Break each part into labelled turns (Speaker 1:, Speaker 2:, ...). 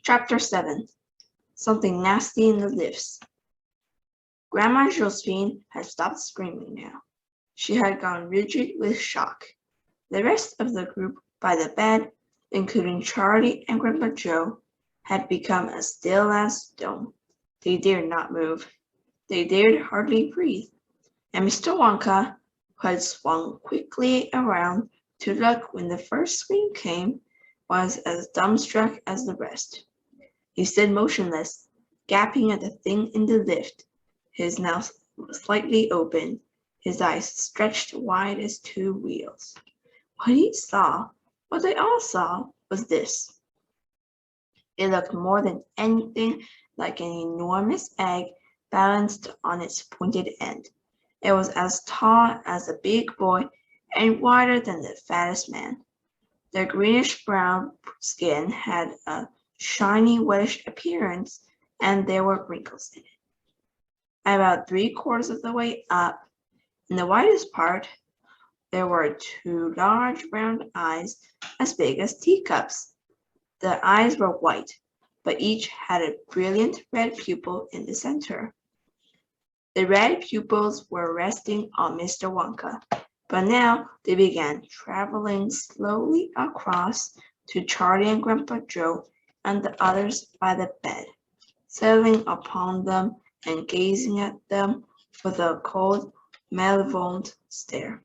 Speaker 1: Chapter 7. Something Nasty in the Lifts. Grandma Josephine had stopped screaming now. She had gone rigid with shock. The rest of the group by the bed, including Charlie and Grandpa Joe, had become as still as stone. They dared not move. They dared hardly breathe. And Mr. Wonka, who had swung quickly around to look when the first scream came, was as dumbstruck as the rest. He stood motionless, gaping at the thing in the lift, his mouth slightly open, his eyes stretched wide as two wheels. What he saw, what they all saw, was this. It looked more than anything like an enormous egg balanced on its pointed end. It was as tall as a big boy and wider than the fattest man. The greenish-brown skin had a shiny, wettish appearance, and there were wrinkles in it. About 3/4 of the way up, in the widest part, there were two large round eyes as big as teacups. The eyes were white, but each had a brilliant red pupil in the center. The red pupils were resting on Mr. Wonka, but now they began traveling slowly across to Charlie and Grandpa Joe and the others by the bed, settling upon them and gazing at them with a cold, malevolent stare.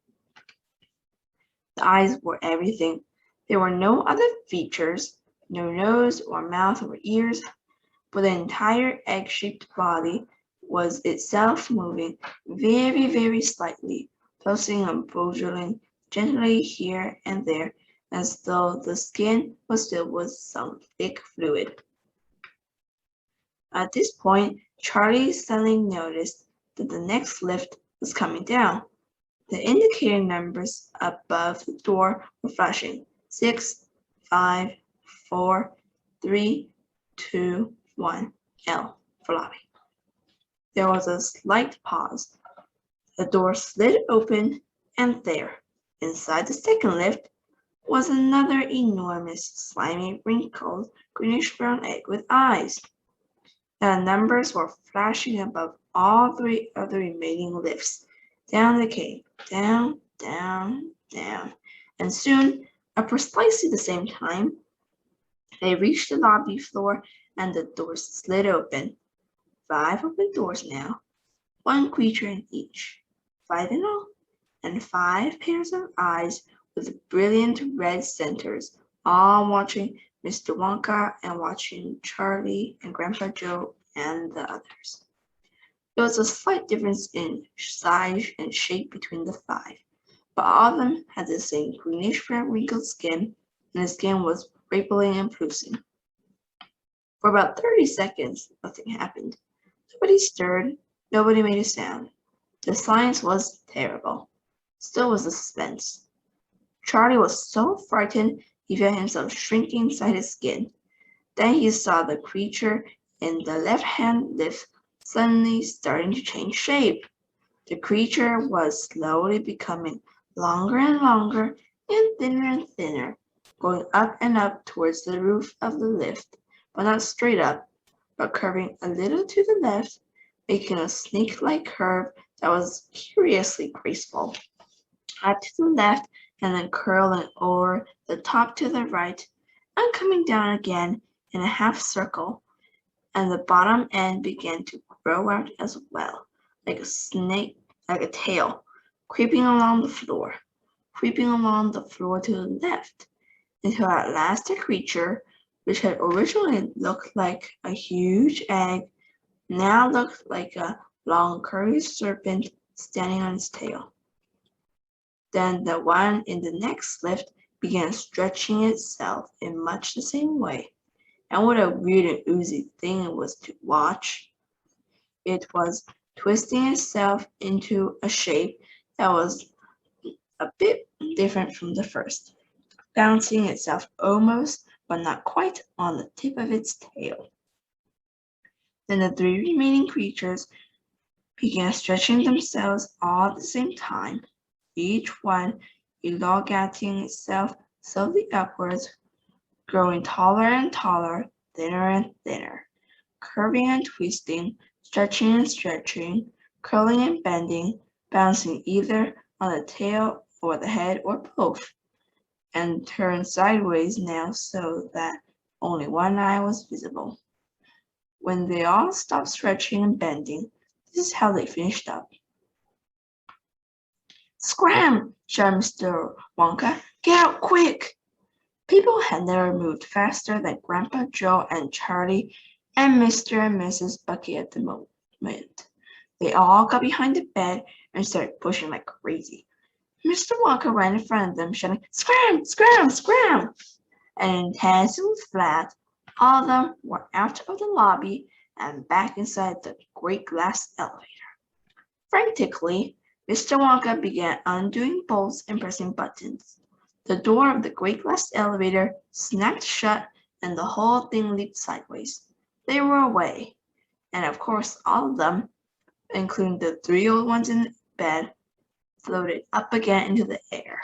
Speaker 1: The eyes were everything. There were no other features, no nose or mouth or ears, but the entire egg-shaped body was itself moving very, very slightly, pulsing and bulging gently here and there, as though the skin was filled with some thick fluid. At this point, Charlie suddenly noticed that the next lift was coming down. The indicator numbers above the door were flashing. 6, 5, 4, 3, 2, 1, L for lobby. There was a slight pause. The door slid open, and there, inside the second lift, was another enormous, slimy, wrinkled, greenish-brown egg with eyes. The numbers were flashing above all 3 of the remaining lifts. Down they came, down, down, down, and soon, at precisely the same time, they reached the lobby floor and the doors slid open. 5 open doors now, 1 creature in each, 5 in all, and 5 pairs of eyes with brilliant red centers, all watching Mr. Wonka and watching Charlie and Grandpa Joe and the others. There was a slight difference in size and shape between the 5, but all of them had the same greenish-brown wrinkled skin, and the skin was rippling and plusing. For about 30 seconds, nothing happened. Nobody stirred, nobody made a sound. The silence was terrible. Still was the suspense. Charlie was so frightened he felt himself shrinking inside his skin. Then he saw the creature in the left-hand lift suddenly starting to change shape. The creature was slowly becoming longer and longer and thinner, going up and up towards the roof of the lift, but not straight up, but curving a little to the left, making a snake-like curve that was curiously graceful. Up to the left, and then curling over the top to the right, and coming down again in a half circle, and the bottom end began to grow out as well, like a snake, like a tail, creeping along the floor to the left, until at last the creature, which had originally looked like a huge egg, now looked like a long curved serpent standing on its tail. Then the one in the next lift began stretching itself in much the same way. And what a weird and oozy thing it was to watch. It was twisting itself into a shape that was a bit different from the first, bouncing itself almost, but not quite, on the tip of its tail. Then the 3 remaining creatures began stretching themselves all at the same time, each one elongating itself slowly upwards, growing taller and taller, thinner and thinner, curving and twisting, stretching and stretching, curling and bending, bouncing either on the tail or the head or both, and turned sideways now so that only one eye was visible. When they all stopped stretching and bending, this is how they finished up. "Scram!" shouted Mr. Wonka. "Get out quick!" People had never moved faster than Grandpa Joe and Charlie and Mr. and Mrs. Bucket at the moment. They all got behind the bed and started pushing like crazy. Mr. Wonka ran in front of them, shouting, "Scram! Scram! Scram!" And in 10 seconds flat, all of them were out of the lobby and back inside the great glass elevator. Frantically, Mr. Wonka began undoing bolts and pressing buttons. The door of the great glass elevator snapped shut and the whole thing leaped sideways. They were away, and of course all of them, including the 3 old ones in bed, floated up again into the air.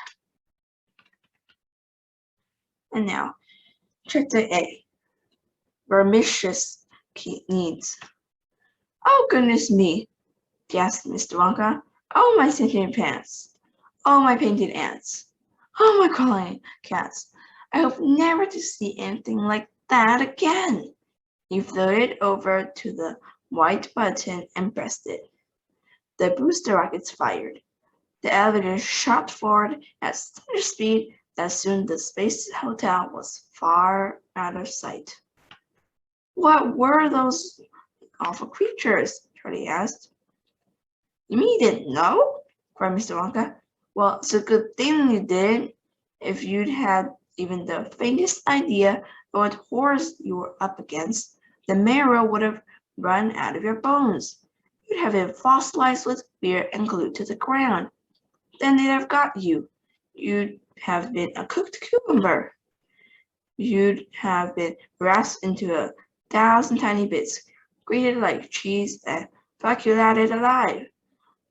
Speaker 1: And now, chapter A, Vermicious Need. "Oh, goodness me," gasped Mr. Wonka. "Oh, my sentient pants. Oh, my painted ants. Oh, my crawling cats. I hope never to see anything like that again." He floated over to the white button and pressed it. The booster rockets fired. The elevator shot forward at such speed that soon the Space Hotel was far out of sight. "What were those awful creatures?" Charlie asked. "You mean you didn't know?" cried Mr. Wonka. "Well, it's a good thing you didn't. If you'd had even the faintest idea of what horrors you were up against, the marrow would have run out of your bones. You'd have been fossilized with fear and glued to the ground. Then they'd have got you. You'd have been a cooked cucumber. You'd have been rasped into 1,000 tiny bits, grated like cheese, and vacuolated alive.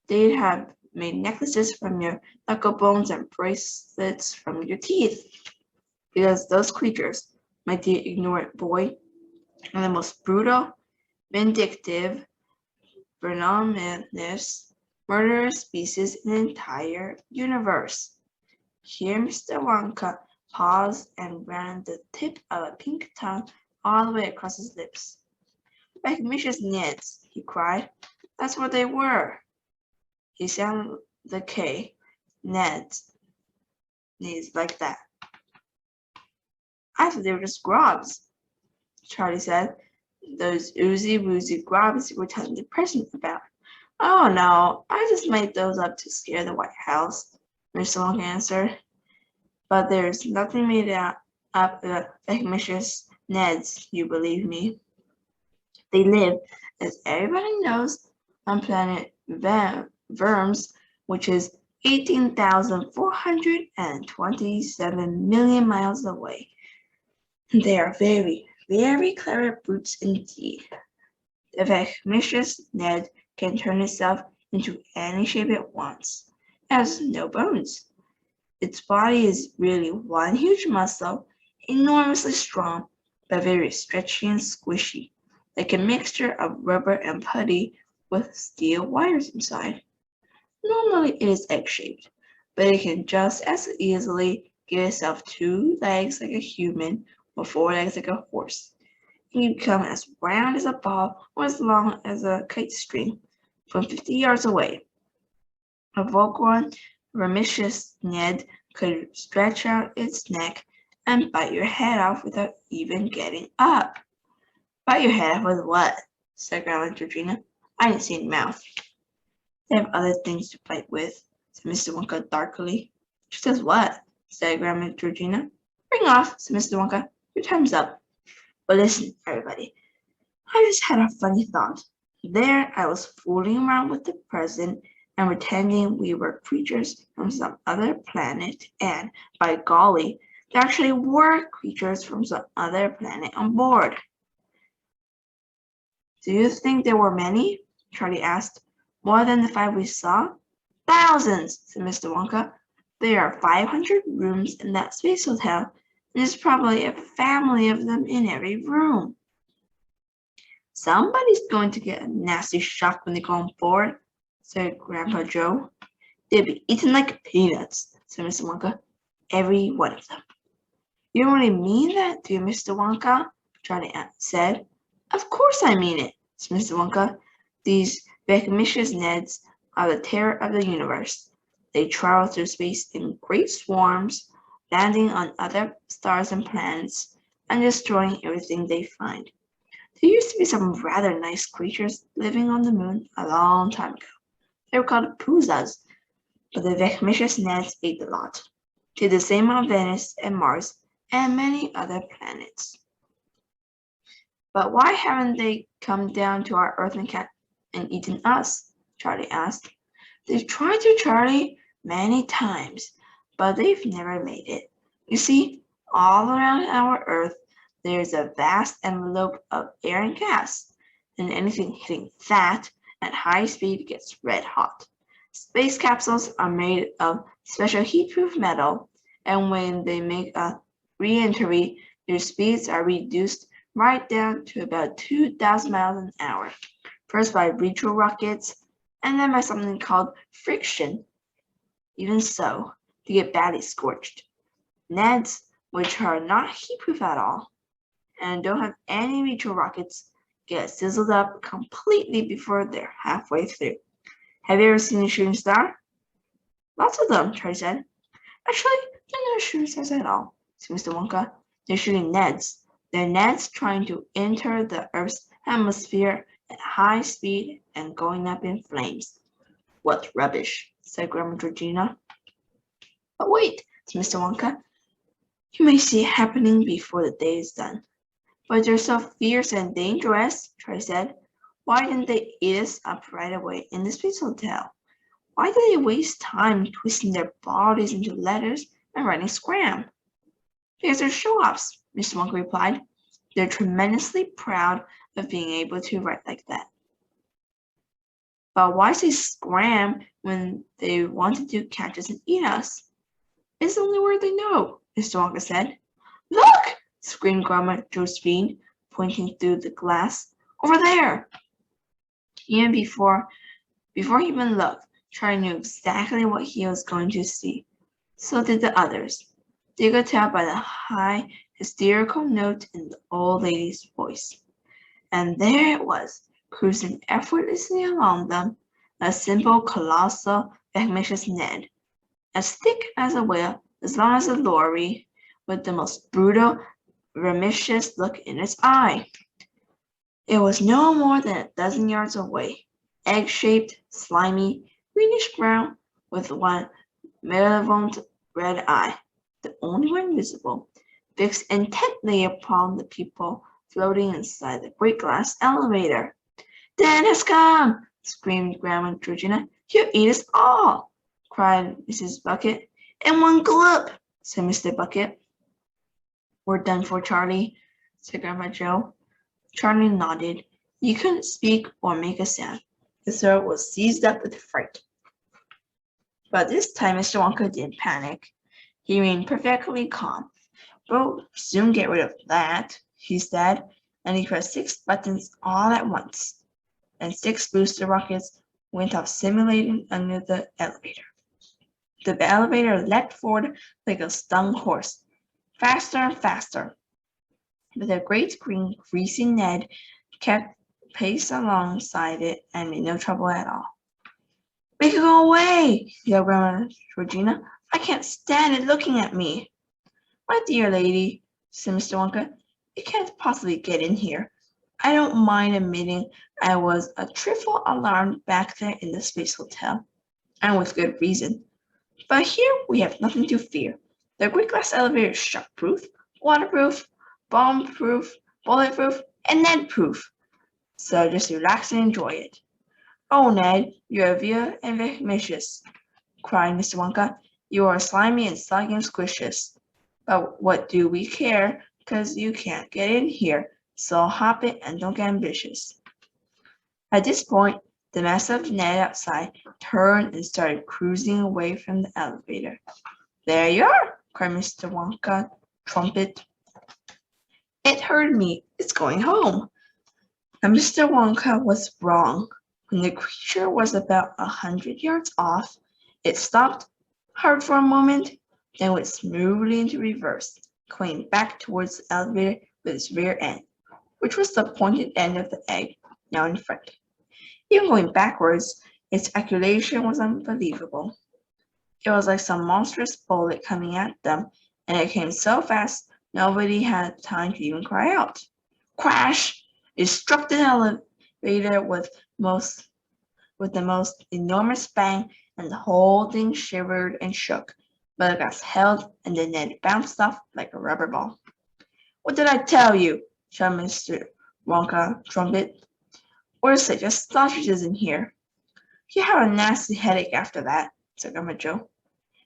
Speaker 1: They'd have made necklaces from your knuckle bones and bracelets from your teeth. Because those creatures, my dear ignorant boy, are the most brutal, vindictive, venomous, murderous species in the entire universe." Here Mr. Wonka paused and ran the tip of a pink tongue all the way across his lips. "Vermicious Neds," he cried. "That's what they were." He sounded the K, Neds, knees like that. "I thought they were just grubs," Charlie said. "Those oozy-woozy grubs you were telling the president about." "Oh, no, I just made those up to scare the White House," Mr. Wonka answered. "But there's nothing made up the Vermicious Neds, you believe me. They live, as everybody knows, on planet Verms, which is 18,427 million miles away. They are very, very clever brutes indeed. The Vermicious Ned can turn itself into any shape it wants. It has no bones. Its body is really one huge muscle, enormously strong, but very stretchy and squishy, like a mixture of rubber and putty with steel wires inside. Normally it is egg-shaped, but it can just as easily give itself 2 legs like a human or 4 legs like a horse. It can become as round as a ball or as long as a kite string from 50 yards away. A Volcron Vermicious Ned could stretch out its neck and bite your head off without even getting up." "Bite your head off with what?" said Grandma Georgina. "I didn't see any mouth." "They have other things to bite with," said Mr. Wonka darkly. "She says what?" said Grandma Georgina. "Ring off," said Mr. Wonka. "Your time's up. But listen, everybody. I just had a funny thought. There I was fooling around with the president and pretending we were creatures from some other planet, and, by golly, there actually were creatures from some other planet on board." "Do you think there were many?" Charlie asked. "More than the 5 we saw?" "Thousands," said Mr. Wonka. "There are 500 rooms in that space hotel, There's probably a family of them in every room. Somebody's going to get a nasty shock when they go on board, said Grandpa Joe. They'll be eaten like peanuts, said Mr. Wonka. Every one of them. You don't really mean that, do you, Mr. Wonka? Charlie said. Of course I mean it, said Mr. Wonka. These Vermicious Neds are the terror of the universe. They travel through space in great swarms, landing on other stars and planets, and destroying everything they find. There used to be some rather nice creatures living on the moon a long time ago. They were called Poozas, but the Vermicious Neds ate the lot. Did the same on Venus and Mars and many other planets. But why haven't they come down to our Earth and eaten us? Charlie asked. They've tried to, Charlie, many times, but they've never made it. You see, all around our Earth, there's a vast envelope of air and gas, and anything hitting that at high speed gets red hot. Space capsules are made of special heat-proof metal, and when they make a re-entry, their speeds are reduced right down to about 2,000 miles an hour, first by retro rockets, and then by something called friction. Even so, they get badly scorched. Neds, which are not heat-proof at all, and don't have any retro rockets, get sizzled up completely before they're halfway through. Have you ever seen a shooting star? Lots of them, Charlie said. Actually, they're not shooting stars at all, said Mr. Wonka. They're shooting Neds. They're Neds trying to enter the Earth's atmosphere at high speed and going up in flames. What rubbish, said Grandma Georgina. But wait, said Mr. Wonka. You may see it happening before the day is done. But they're so fierce and dangerous, Charlie said. Why didn't they eat us up right away in the space hotel? Why did they waste time twisting their bodies into letters and writing scram? Because they're show-offs, Mr. Wonka replied. They're tremendously proud of being able to write like that. But why say scram when they wanted to catch us and eat us? It's the only word they know, Mr. Wonka said. Look! Screamed Grandma Josephine, pointing through the glass. Over there! Even before he even looked, Charlie knew exactly what he was going to see. So did the others. They could tell by the high, hysterical note in the old lady's voice. And there it was, cruising effortlessly along them, a simple, colossal, Vermicious Ned, as thick as a whale, as long as a lorry, with the most brutal, vermicious look in its eye. It was no more than a dozen yards away, egg-shaped, slimy, greenish-brown, with one malevolent red eye, the only one visible, fixed intently upon the people floating inside the great glass elevator. Dan has come! Screamed Grandma Georgina. He'll eat us all! Cried Mrs. Bucket. In one gulp, said Mr. Bucket. We're done for, Charlie, said Grandma Joe. Charlie nodded. He couldn't speak or make a sound. His throat was seized up with fright. But this time Mr. Wonka didn't panic. He remained perfectly calm. We'll soon get rid of that, he said, and he pressed 6 buttons all at once, and 6 booster rockets went off simulating under the elevator. The elevator leapt forward like a stung horse, faster and faster. But the great green greasy Ned kept pace alongside it and made no trouble at all. Make it go away, yelled Grandma Georgina. I can't stand it looking at me. My dear lady, said Mr. Wonka, it can't possibly get in here. I don't mind admitting I was a trifle alarmed back there in the space hotel, and with good reason. But here we have nothing to fear. The great glass elevator is shock-proof, waterproof, bomb-proof, bulletproof, and Ned-proof. So just relax and enjoy it. Oh, Ned, you're real and vermicious, cried Mr. Wonka. You are slimy and soggy and squishes. But what do we care, 'cause you can't get in here, so hop it and don't get ambitious. At this point, the massive Ned outside turned and started cruising away from the elevator. There you are, cried Mr. Wonka, Trumpet. It heard me. It's going home. Now Mr. Wonka was wrong. When the creature was about 100 yards off, it stopped, hovered for a moment, then went smoothly into reverse, going back towards the elevator with its rear end, which was the pointed end of the egg, now in front. Even going backwards, its acceleration was unbelievable. It was like some monstrous bullet coming at them, and it came so fast nobody had time to even cry out. Crash! It struck the elevator with the most enormous bang, and the whole thing shivered and shook, but the glass held, and the net bounced off like a rubber ball. What did I tell you? Shouted Mr. Wonka Trumpet. We're safe as sausages in here. You have a nasty headache after that, said Grandma Joe.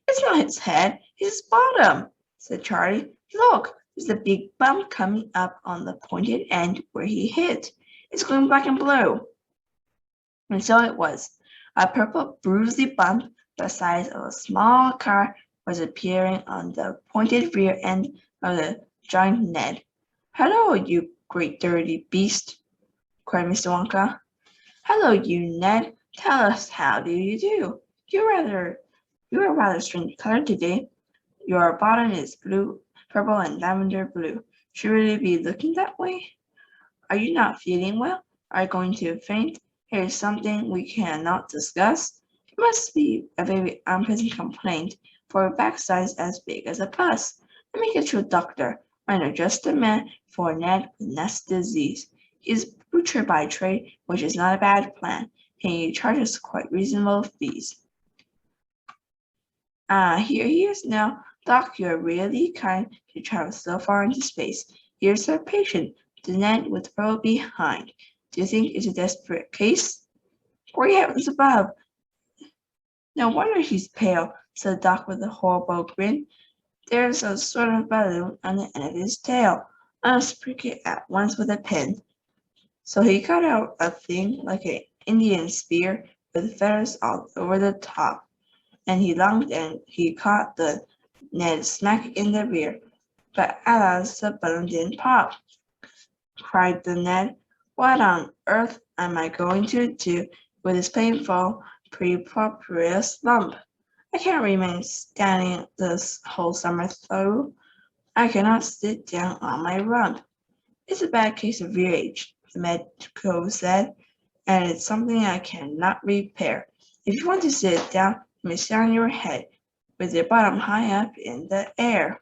Speaker 1: It's not his head, it's his bottom, said Charlie. Look, there's a big bump coming up on the pointed end where he hit. It's going black and blue. And so it was. A purple bruisey bump the size of a small car was appearing on the pointed rear end of the giant Ned. Hello, you great dirty beast, cried Mr. Wonka. Hello, you Ned. Tell us, how do you do? You are rather strange colored today. Your bottom is blue, purple, and lavender blue. Should you really be looking that way? Are you not feeling well? Are you going to faint? Here is something we cannot discuss. It must be a very unpleasant complaint for a backside as big as a bus. Let me get you a doctor. I know just the man for Ned with Nest disease. He's butcher by trade, which is not a bad plan. And he charges quite reasonable fees. Here he is now. Doc, you are really kind to travel so far into space. Here's our patient, the Ned with the pearl behind. Do you think it's a desperate case? Great heavens above! No wonder he's pale, said Doc with a horrible grin. There's a sort of balloon on the end of his tail. I must prick it at once with a pin. So he cut out a thing like an Indian spear with feathers all over the top, and he lunged and he caught the Ned smack in the rear. But alas, the balloon didn't pop, cried the Ned. What on earth am I going to do with this painful, preposterous lump? I can't remain standing this whole summer through. I cannot sit down on my rump. It's a bad case of rage, the medico said, and it's something I cannot repair. If you want to sit down, you must sit on your head, with your bottom high up in the air.